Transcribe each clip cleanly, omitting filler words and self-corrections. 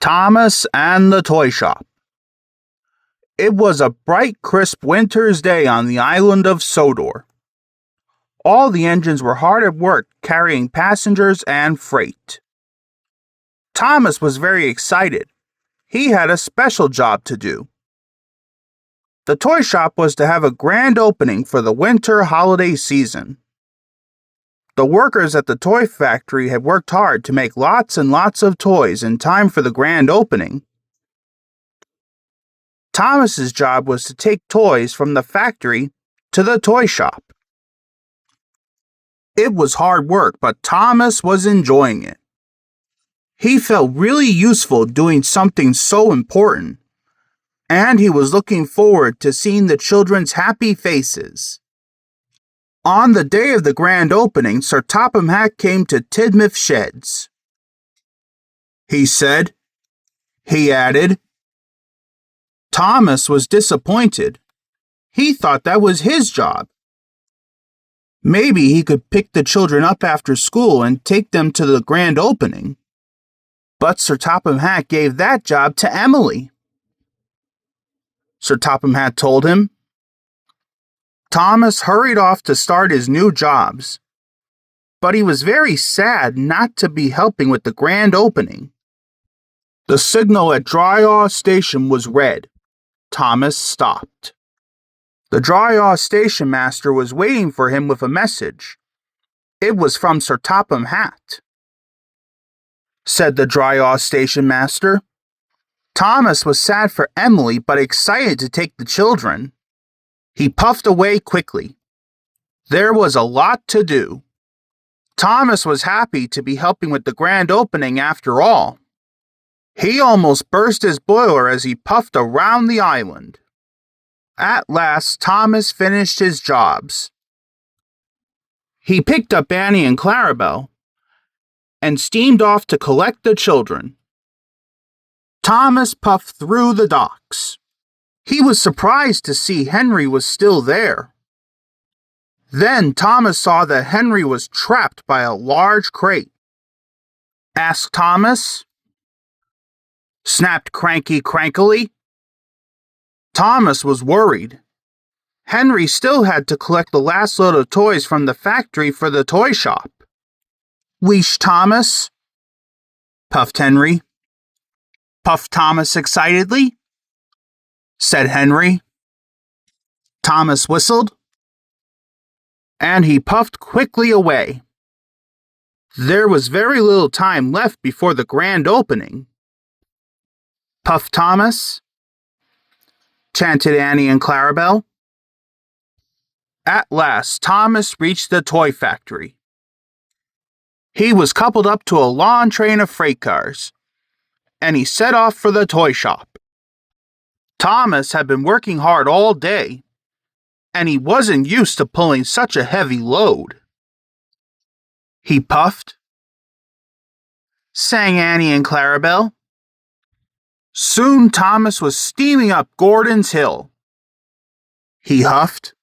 Thomas and the Toy Shop. It was a bright, crisp winter's day on the island of Sodor. All the engines were hard at work carrying passengers and freight. Thomas was very excited. He had a special job to do. The toy shop was to have a grand opening for the winter holiday season. The workers at the toy factory had worked hard to make lots and lots of toys in time for the grand opening. Thomas's job was to take toys from the factory to the toy shop. It was hard work, but Thomas was enjoying it. He felt really useful doing something so important, and he was looking forward to seeing the children's happy faces. On the day of the grand opening, Sir Topham Hatt came to Tidmouth Sheds. He said, he added. Thomas was disappointed. He thought that was his job. Maybe he could pick the children up after school and take them to the grand opening. But Sir Topham Hatt gave that job to Emily. Sir Topham Hatt told him. Thomas hurried off to start his new jobs, but he was very sad not to be helping with the grand opening. The signal at Dryaw Station was red. Thomas stopped. The Dryaw station master was waiting for him with a message. It was from Sir Topham Hatt. Said the Dryaw station master. Thomas was sad for Emily but excited to take the children. He puffed away quickly. There was a lot to do. Thomas was happy to be helping with the grand opening after all. He almost burst his boiler as he puffed around the island. At last, Thomas finished his jobs. He picked up Annie and Clarabelle and steamed off to collect the children. Thomas puffed through the docks. He was surprised to see Henry was still there. Then Thomas saw that Henry was trapped by a large crate. Asked Thomas. Snapped Cranky crankily. Thomas was worried. Henry still had to collect the last load of toys from the factory for the toy shop. Wheesh, Thomas, puffed Henry. Puffed Thomas excitedly. Said Henry. Thomas whistled, and he puffed quickly away. There was very little time left before the grand opening. Puffed Thomas, chanted Annie and Clarabelle. At last, Thomas reached the toy factory. He was coupled up to a long train of freight cars, and he set off for the toy shop. Thomas had been working hard all day, and he wasn't used to pulling such a heavy load. He puffed, sang Annie and Clarabelle. Soon Thomas was steaming up Gordon's Hill. He huffed,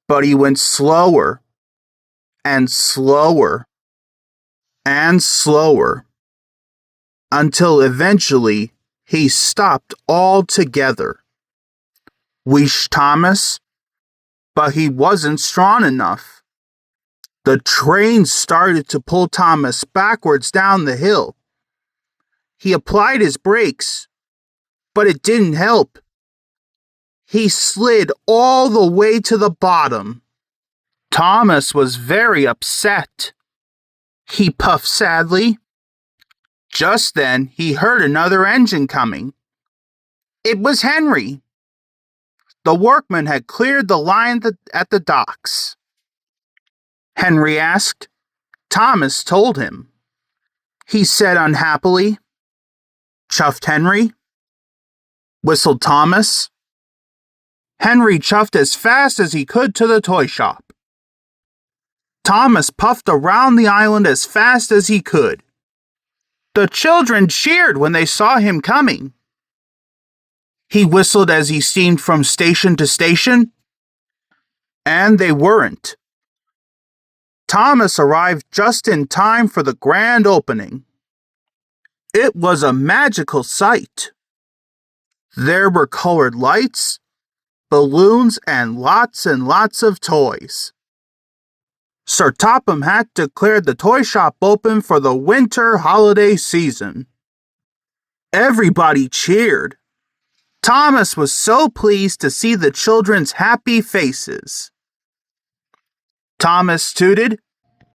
but he went slower and slower and slower until eventually he stopped altogether. Wheesh, Thomas, but he wasn't strong enough. The train started to pull Thomas backwards down the hill. He applied his brakes, but it didn't help. He slid all the way to the bottom. Thomas was very upset. He puffed sadly. Just then, he heard another engine coming. It was Henry. The workmen had cleared the line at the docks. Henry asked. Thomas told him. He said unhappily. Chuffed Henry. Whistled Thomas. Henry chuffed as fast as he could to the toy shop. Thomas puffed around the island as fast as he could. The children cheered when they saw him coming. He whistled as he steamed from station to station, and they weren't. Thomas arrived just in time for the grand opening. It was a magical sight. There were colored lights, balloons, and lots of toys. Sir Topham Hatt declared the toy shop open for the winter holiday season. Everybody cheered. Thomas was so pleased to see the children's happy faces. Thomas tooted,